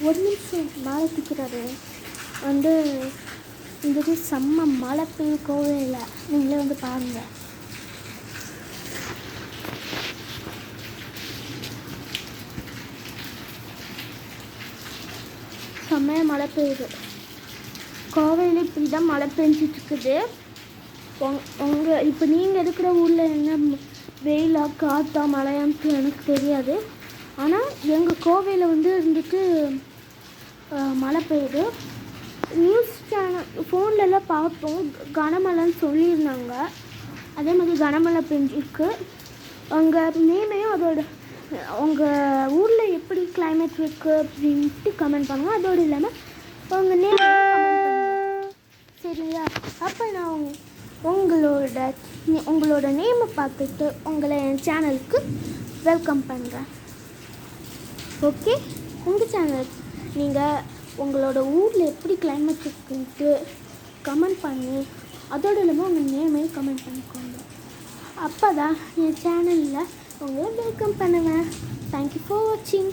ஒரு நிமிஷம் மேலே தூக்கிறாரு வந்து வந்துட்டு செம்ம மழை பெய்யும் கோவையில். நீங்களே வந்து பாருங்கள். செம்மையாக மழை பெய்யுது கோவையில். இப்படி தான் மழை பெஞ்சிட்ருக்குது. உங்கள் இப்போ நீங்கள் இருக்கிற ஊரில் என்ன வெயிலா காற்றா மழையான்ட்டு எனக்கு தெரியாது. ஆனால் எங்கள் கோவையில் வந்து இருந்துட்டு மழை பெய்யுது. நியூஸ் சேனல் ஃபோன்லலாம் பார்த்தோம், கனமழைன்னு சொல்லியிருந்தாங்க. அதே மாதிரி கனமழை பெஞ்சிருக்கு. உங்கள் நேமையும் அதோட உங்கள் ஊரில் எப்படி கிளைமேட் இருக்குது அப்படின்ட்டு கமெண்ட் பண்ணுங்கள். அதோடு இல்லாமல் உங்கள் நேம் கமெண்ட் பண்ணுங்கள், சரியா? அப்போ நான் உங்களோட நேமை பார்த்துட்டு உங்களை என் சேனலுக்கு வெல்கம் பண்ணுறேன். ஓகே, உங்கள் சேனல் நீங்கள் உங்களோட ஊரில் எப்படி கிளைமேட் இருக்குன்ட்டு கமெண்ட் பண்ணி அதோடு இல்லாமல் உங்கள் நேமையும் கமெண்ட் பண்ணிக்கோங்க. அப்போ தான் என் சேனலில் உங்களை வெல்கம் பண்ணுவேன். தேங்க்யூ ஃபார் வாட்சிங்.